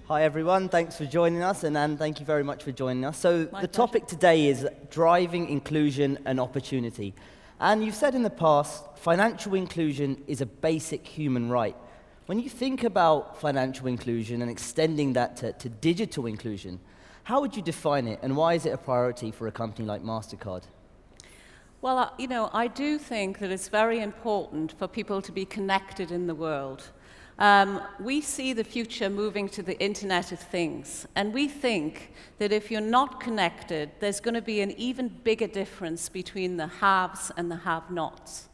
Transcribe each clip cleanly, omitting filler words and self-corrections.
Hi everyone, thanks for joining us, and Anne, thank you very much for joining us. So the topic today is driving inclusion and opportunity. And you've said in the past, financial inclusion is a basic human right. When you think about financial inclusion and extending that to digital inclusion, how would you define it, and why is it a priority for a company like Mastercard? Well, I do think that it's very important for people to be connected in the world. We see the future moving to the Internet of Things, and we think that if you're not connected, there's going to be an even bigger difference between the haves and the have-nots.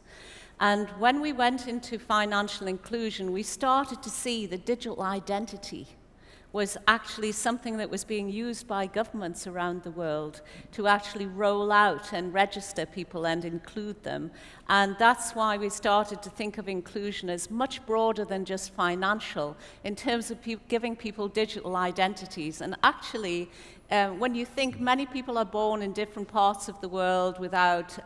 And when we went into financial inclusion, we started to see the digital identity was actually something that was being used by governments around the world to actually roll out and register people and include them. And that's why we started to think of inclusion as much broader than just financial in terms of giving people digital identities. And actually, when you think many people are born in different parts of the world without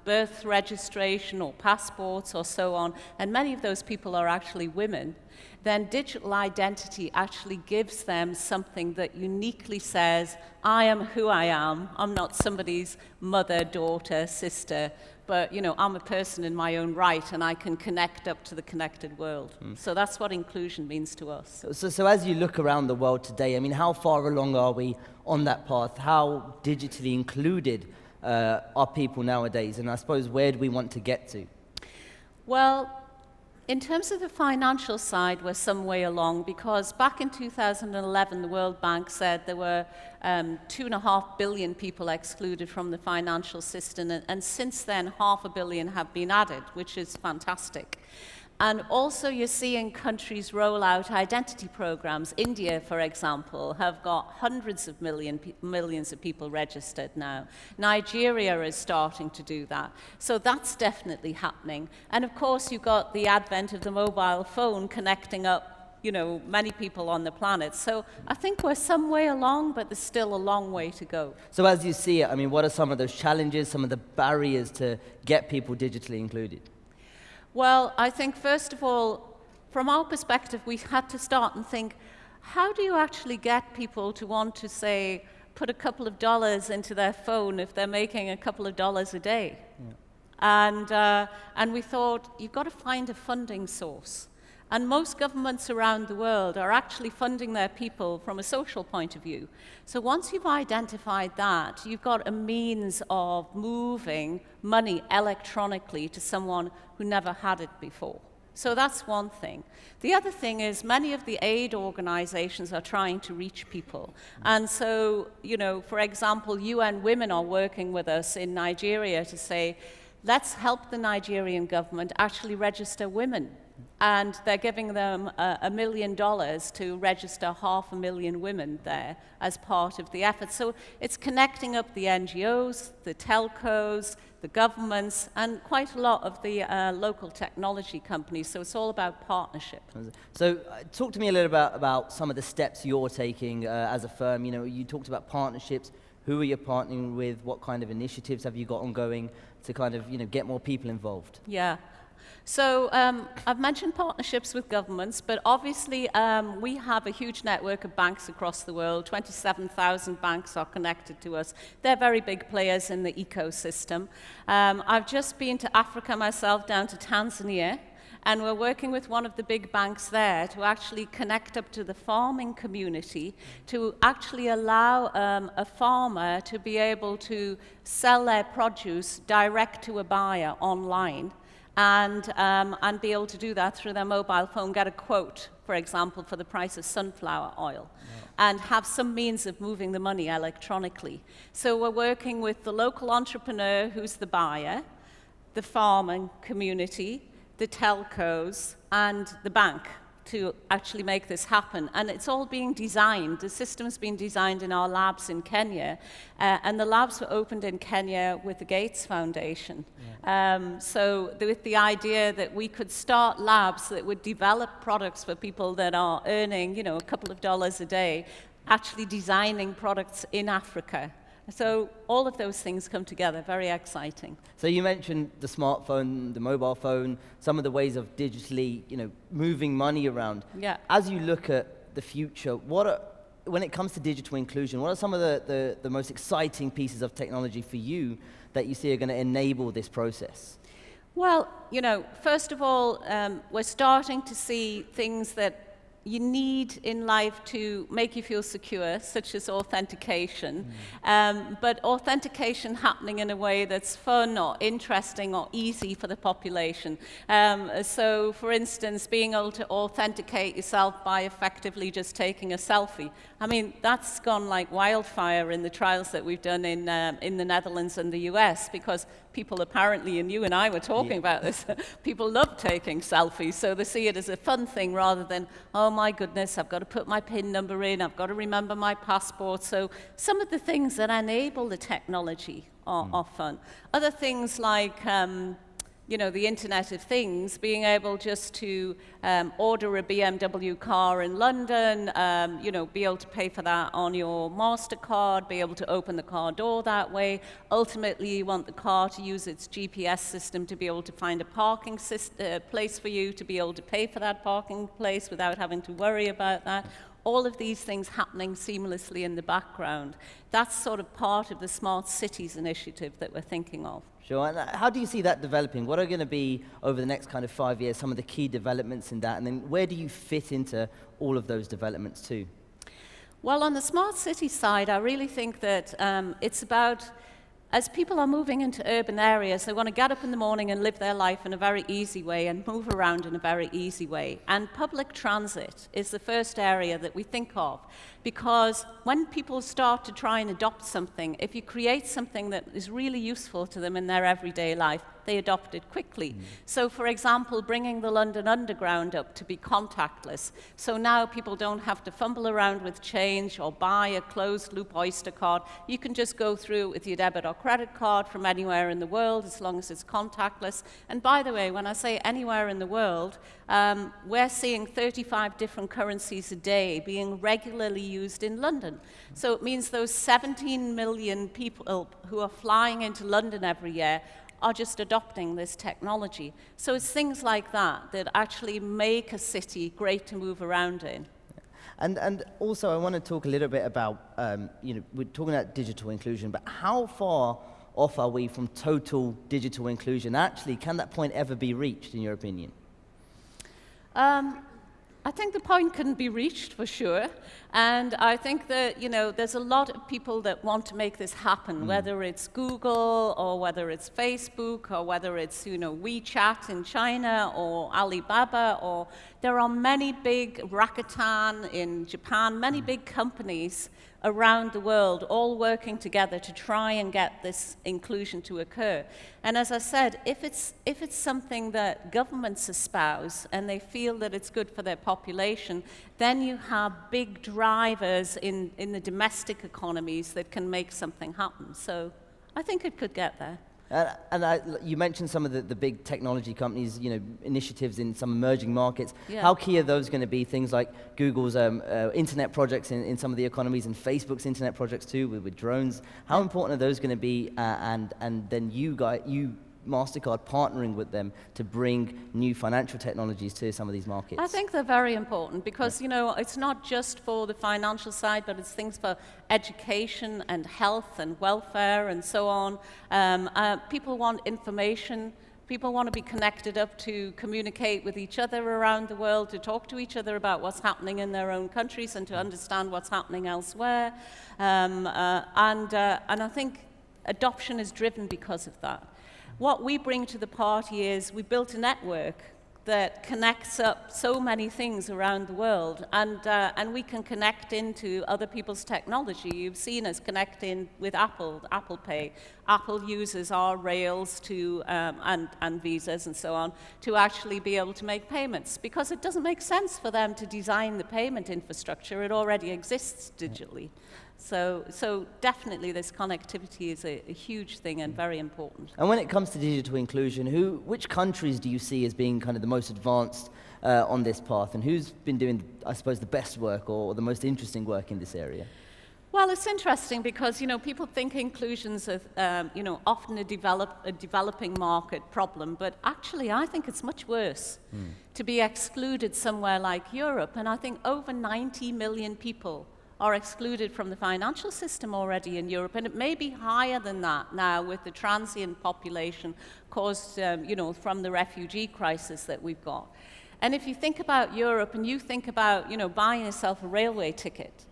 birth registration or passports or so on, and many of those people are actually women, then digital identity actually gives them something that uniquely says, I am who I am. I'm not somebody's mother, daughter, sister, but I'm a person in my own right, and I can connect up to the connected world. So that's what inclusion means to us. So as you look around the world today, how far along are we on that path? How digitally included are people nowadays? And I suppose, where do we want to get to? Well, in terms of the financial side, we're some way along, because back in 2011, the World Bank said there were 2.5 billion people excluded from the financial system, and since then, 500 million have been added, which is fantastic. And also, you're seeing countries roll out identity programs. India, for example, have got hundreds of millions of people registered now. Nigeria is starting to do that. So that's definitely happening. And of course, you've got the advent of the mobile phone connecting up, many people on the planet. So I think we're some way along, but there's still a long way to go. So as you see it, what are some of those challenges, some of the barriers to get people digitally included? Well, I think, first of all, from our perspective, we had to start and think, how do you actually get people to want to, say, put a couple of dollars into their phone if they're making a couple of dollars a day? Yeah. And we thought, you've got to find a funding source. And most governments around the world are actually funding their people from a social point of view. So once you've identified that, you've got a means of moving money electronically to someone who never had it before. So that's one thing. The other thing is, many of the aid organizations are trying to reach people. And so, for example, UN Women are working with us in Nigeria to say, let's help the Nigerian government actually register women. And they're giving them $1 million to register 500,000 women there as part of the effort. So it's connecting up the NGOs, the telcos, the governments, and quite a lot of the local technology companies. So it's all about partnership. So talk to me a little about some of the steps you're taking as a firm. You talked about partnerships. Who are you partnering with? What kind of initiatives have you got ongoing to kind of get more people involved? Yeah. So I've mentioned partnerships with governments, but obviously we have a huge network of banks across the world. 27,000 banks are connected to us. They're very big players in the ecosystem. I've just been to Africa myself, down to Tanzania, and we're working with one of the big banks there to actually connect up to the farming community, to actually allow a farmer to be able to sell their produce direct to a buyer online. And be able to do that through their mobile phone, get a quote, for example, for the price of sunflower oil, and have some means of moving the money electronically. So we're working with the local entrepreneur who's the buyer, the farming community, the telcos, and the bank to actually make this happen. And it's all being designed. The system's been designed in our labs in Kenya. And the labs were opened in Kenya with the Gates Foundation. Yeah. So with the idea that we could start labs that would develop products for people that are earning, you know, a couple of dollars a day, actually designing products in Africa. So all of those things come together, very exciting. So you mentioned the smartphone, the mobile phone, some of the ways of digitally, you know, moving money around. Yeah. As you look at the future, when it comes to digital inclusion, what are some of the most exciting pieces of technology for you that you see are going to enable this process? Well, you know, first of all, we're starting to see things that you need in life to make you feel secure, such as authentication, but authentication happening in a way that's fun or interesting or easy for the population. So, for instance, being able to authenticate yourself by effectively just taking a selfie. I mean, that's gone like wildfire in the trials that we've done in the Netherlands and the US, because people apparently, and you and I were talking about this, people love taking selfies, so they see it as a fun thing rather than, oh my goodness, I've got to put my PIN number in, I've got to remember my passport. So some of the things that enable the technology are fun. Other things like, you know, the Internet of Things, being able just to order a BMW car in London, you know, be able to pay for that on your Mastercard, be able to open the car door that way. Ultimately, you want the car to use its GPS system to be able to find a parking place for you, to be able to pay for that parking place without having to worry about that. All of these things happening seamlessly in the background. That's sort of part of the Smart Cities initiative that we're thinking of. Sure, and how do you see that developing? What are going to be, over the next kind of 5 years, some of the key developments in that? And then where do you fit into all of those developments too? Well, on the Smart City side, I really think that it's about, as people are moving into urban areas, they want to get up in the morning and live their life in a very easy way and move around in a very easy way. And public transit is the first area that we think of, because when people start to try and adopt something, if you create something that is really useful to them in their everyday life, they adopt it quickly. So, for example, bringing the London Underground up to be contactless. So now people don't have to fumble around with change or buy a closed-loop Oyster card. You can just go through with your debit or credit card from anywhere in the world, as long as it's contactless. And by the way, when I say anywhere in the world, we're seeing 35 different currencies a day being regularly used in London. So it means those 17 million people who are flying into London every year are just adopting this technology. So it's things like that that actually make a city great to move around in. And also I want to talk a little bit about, you know, we're talking about digital inclusion, but how far off are we from total digital inclusion? Actually, can that point ever be reached, in your opinion? I think the point can be reached for sure, and I think that, you know, there's a lot of people that want to make this happen, whether it's Google or whether it's Facebook or whether it's, you know, WeChat in China or Alibaba, or there are many big, Rakuten in Japan, many big companies around the world all working together to try and get this inclusion to occur. And as I said, if it's something that governments espouse and they feel that it's good for their population, then you have big drivers in the domestic economies that can make something happen. So I think it could get there. You mentioned some of the big technology companies, you know, initiatives in some emerging markets. Yeah. How key are those going to be? Things like Google's internet projects in some of the economies, and Facebook's internet projects too, with drones. How important are those going to be? And then you Mastercard partnering with them to bring new financial technologies to some of these markets? I think they're very important because, you know, it's not just for the financial side, but it's things for education and health and welfare and so on. People want information. People want to be connected up to communicate with each other around the world, to talk to each other about what's happening in their own countries and to understand what's happening elsewhere. And I think adoption is driven because of that. What we bring to the party is we built a network that connects up so many things around the world, and we can connect into other people's technology. You've seen us connect in with Apple Pay. Apple uses our rails to and visas and so on to actually be able to make payments, because it doesn't make sense for them to design the payment infrastructure. It already exists digitally. So definitely this connectivity is a huge thing and very important. And when it comes to digital inclusion, which countries do you see as being kind of the most advanced on this path, and who's been doing, I suppose, the best work or the most interesting work in this area? Well, it's interesting because, people think inclusion's often a developing market problem, but actually I think it's much worse to be excluded somewhere like Europe, and I think over 90 million people are excluded from the financial system already in Europe, and it may be higher than that now with the transient population caused, from the refugee crisis that we've got. And if you think about Europe and you think about, buying yourself a railway ticket,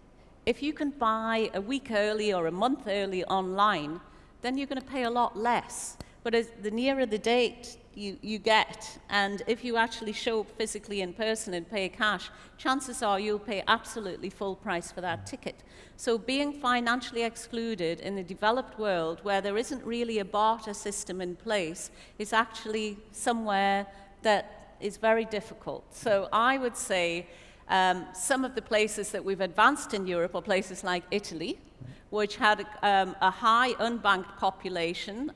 if you can buy a week early or a month early online, then you're going to pay a lot less. But as the nearer the date you get, and if you actually show up physically in person and pay cash, chances are you'll pay absolutely full price for that ticket. So being financially excluded in the developed world, where there isn't really a barter system in place, is actually somewhere that is very difficult. So I would say some of the places that we've advanced in Europe are places like Italy, which had a high unbanked population,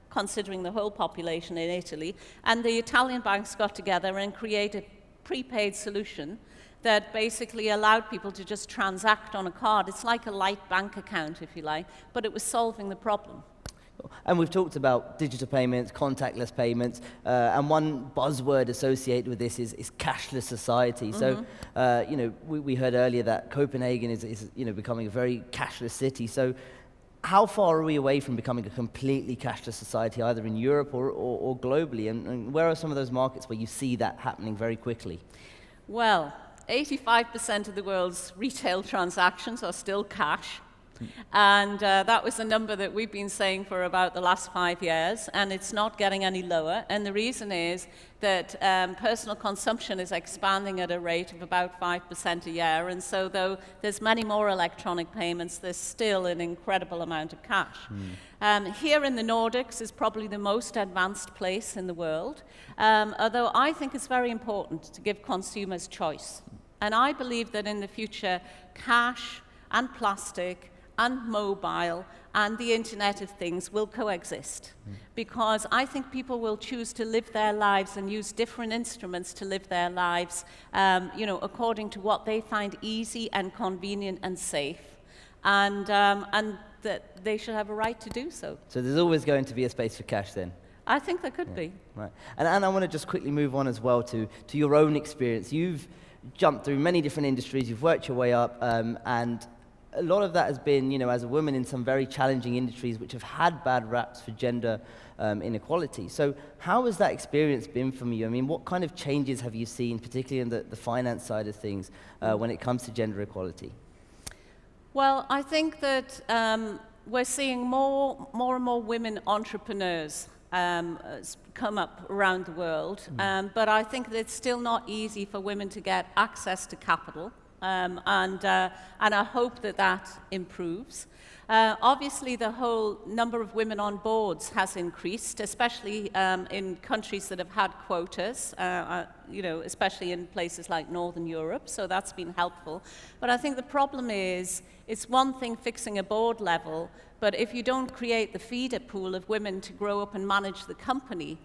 considering the whole population in Italy, and the Italian banks got together and created a prepaid solution that basically allowed people to just transact on a card. It's like a light bank account, if you like, but it was solving the problem. And we've talked about digital payments, contactless payments, and one buzzword associated with this is cashless society. So, we heard earlier that Copenhagen is becoming a very cashless city. So, how far are we away from becoming a completely cashless society, either in Europe or globally? And where are some of those markets where you see that happening very quickly? Well, 85% of the world's retail transactions are still cash. And that was a number that we've been saying for about the last 5 years, and it's not getting any lower. And the reason is that personal consumption is expanding at a rate of about 5% a year. And so though there's many more electronic payments, there's still an incredible amount of cash. Here in the Nordics is probably the most advanced place in the world, although I think it's very important to give consumers choice. And I believe that in the future, cash and plastic and mobile and the Internet of Things will coexist, because I think people will choose to live their lives and use different instruments to live their lives, according to what they find easy and convenient and safe, and that they should have a right to do so. So there's always going to be a space for cash then? I think there could be. Right. And Anne, I want to just quickly move on as well to your own experience. You've jumped through many different industries, you've worked your way up, and a lot of that has been, as a woman in some very challenging industries which have had bad raps for gender inequality. So how has that experience been for you? I mean, what kind of changes have you seen, particularly in the finance side of things, when it comes to gender equality? Well, I think that we're seeing more and more women entrepreneurs come up around the world, but I think that it's still not easy for women to get access to capital. And I hope that improves. Obviously, the whole number of women on boards has increased, especially in countries that have had quotas, especially in places like Northern Europe, so that's been helpful. But I think the problem is, it's one thing fixing a board level, but if you don't create the feeder pool of women to grow up and manage the company,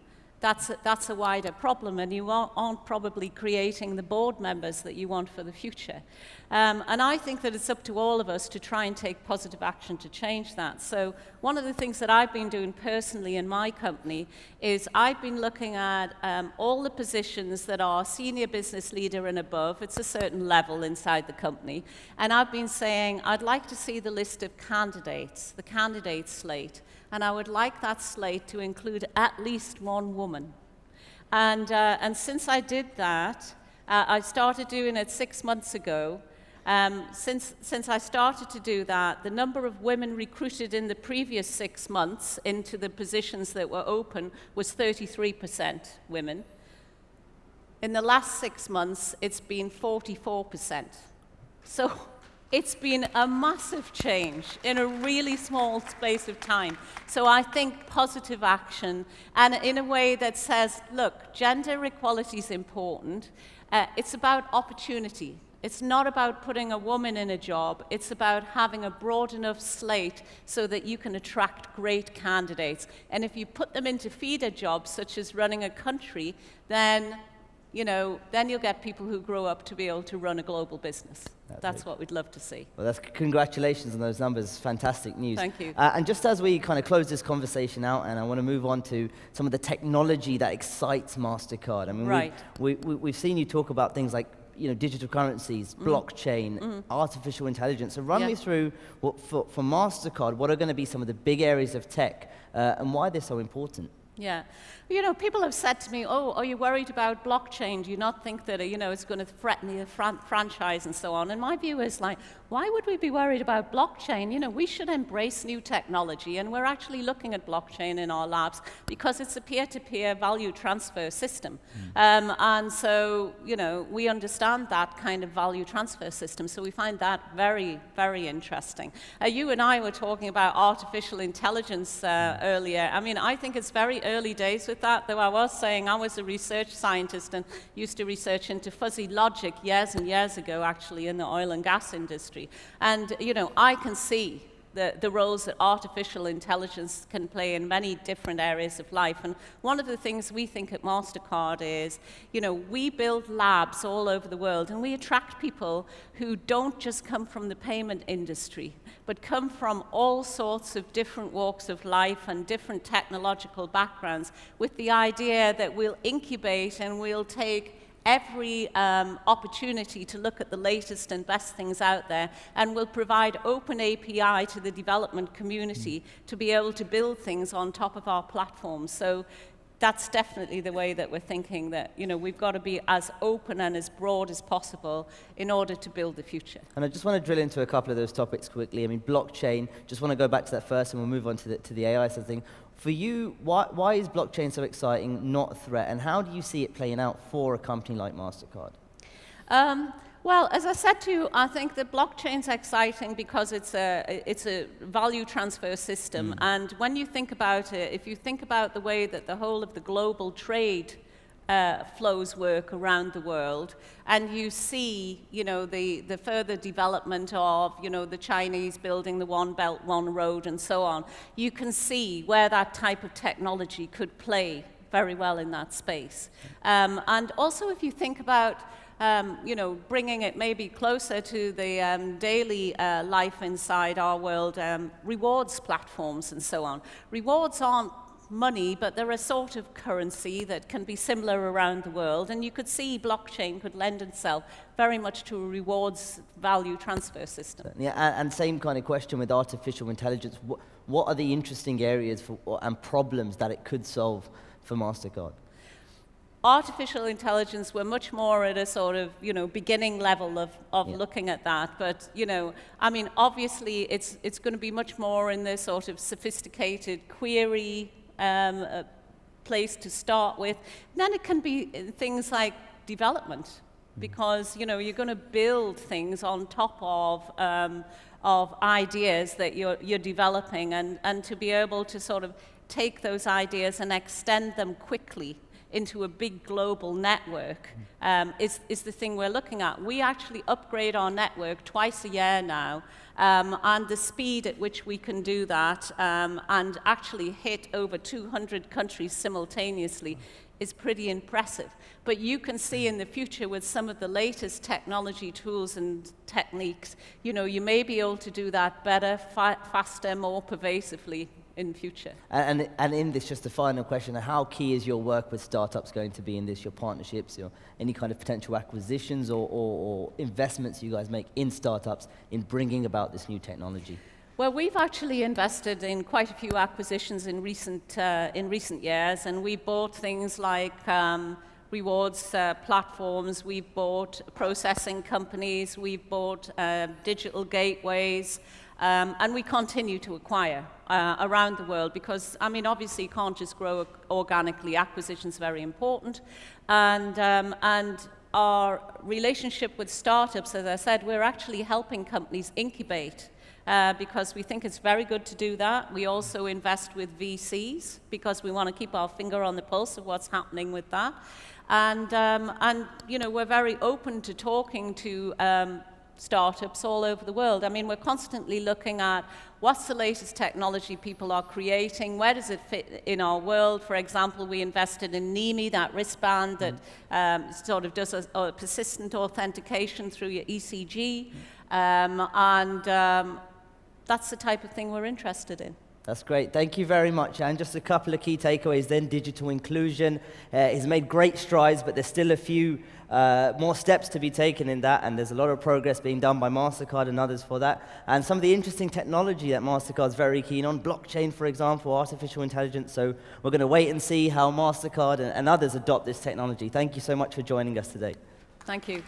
that's a wider problem, and you aren't probably creating the board members that you want for the future. And I think that it's up to all of us to try and take positive action to change that. So one of the things that I've been doing personally in my company is I've been looking at all the positions that are senior business leader and above. It's a certain level inside the company. And I've been saying, I'd like to see the list of candidates, the candidate slate. And I would like that slate to include at least one woman. And since I did that, I started doing it 6 months ago. Since I started to do that, the number of women recruited in the previous 6 months into the positions that were open was 33% women. In the last 6 months, it's been 44%. So it's been a massive change in a really small space of time. So I think positive action, and in a way that says, look, gender equality is important. It's about opportunity. It's not about putting a woman in a job. It's about having a broad enough slate so that you can attract great candidates. And if you put them into feeder jobs, such as running a country, then you'll get people who grow up to be able to run a global business. That's what we'd love to see. Well, congratulations on those numbers. Fantastic news. Thank you. And just as we kind of close this conversation out, and I want to move on to some of the technology that excites Mastercard. I mean, right. we've seen you talk about things like digital currencies, blockchain, artificial intelligence. So run me through for Mastercard, what are going to be some of the big areas of tech and why they're so important? Yeah. People have said to me, oh, are you worried about blockchain? Do you not think that, it's going to threaten the franchise and so on? And my view is like, why would we be worried about blockchain? We should embrace new technology, and we're actually looking at blockchain in our labs because it's a peer-to-peer value transfer system. And so, we understand that kind of value transfer system, so we find that very, very interesting. You and I were talking about artificial intelligence earlier. I mean, I think it's very early days with that, though I was saying I was a research scientist and used to research into fuzzy logic years and years ago, actually, in the oil and gas industry. And, I can see the roles that artificial intelligence can play in many different areas of life. And one of the things we think at Mastercard is, we build labs all over the world, and we attract people who don't just come from the payment industry, but come from all sorts of different walks of life and different technological backgrounds, with the idea that we'll incubate and we'll take every opportunity to look at the latest and best things out there, and we'll provide open API to the development community to be able to build things on top of our platform. So that's definitely the way that we're thinking, that we've got to be as open and as broad as possible in order to build the future. And I just want to drill into a couple of those topics quickly. I mean, blockchain, just want to go back to that first and we'll move on to the AI side of thing. For you, why is blockchain so exciting, not a threat, and how do you see it playing out for a company like Mastercard? Well, as I said to you, I think that blockchain's exciting because it's a value transfer system. And when you think about it, if you think about the way that the whole of the global trade flows work around the world, and you see, the further development of, the Chinese building the One Belt, One Road and so on, you can see where that type of technology could play very well in that space. And also if you think about bringing it maybe closer to the daily life inside our world, rewards platforms and so on. Rewards aren't money, but they're a sort of currency that can be similar around the world, and you could see blockchain could lend itself very much to a rewards value transfer system. Yeah, and same kind of question with artificial intelligence. What are the interesting areas and problems that it could solve for Mastercard? Artificial intelligence, we're much more at a sort of, beginning level of looking at that. But, I mean, obviously it's going to be much more in the sort of sophisticated query place to start with. Then it can be things like development, because, you're going to build things on top of ideas that you're developing, and to be able to sort of take those ideas and extend them quickly into a big global network is the thing we're looking at. We actually upgrade our network twice a year now, and the speed at which we can do that and actually hit over 200 countries simultaneously is pretty impressive. But you can see in the future with some of the latest technology tools and techniques, you may be able to do that better, faster, more pervasively in future. And in this, just a final question, how key is your work with startups going to be in this, your partnerships, any kind of potential acquisitions or investments you guys make in startups in bringing about this new technology? Well, we've actually invested in quite a few acquisitions in recent years, and we bought things like rewards platforms, we've bought processing companies, we've bought digital gateways, And we continue to acquire around the world because, I mean, obviously you can't just grow organically. Acquisition's very important. And our relationship with startups, as I said, we're actually helping companies incubate because we think it's very good to do that. We also invest with VCs because we want to keep our finger on the pulse of what's happening with that. And you know, we're very open to talking to startups all over the world. I mean, we're constantly looking at what's the latest technology people are creating, where does it fit in our world. For example, we invested in NEMI, that wristband that sort of does a persistent authentication through your ECG, that's the type of thing we're interested in. That's great. Thank you very much. And just a couple of key takeaways then. Digital inclusion has made great strides, but there's still a few more steps to be taken in that, and there's a lot of progress being done by Mastercard and others for that. And some of the interesting technology that Mastercard's very keen on, blockchain, for example, artificial intelligence. So we're going to wait and see how Mastercard and others adopt this technology. Thank you so much for joining us today. Thank you.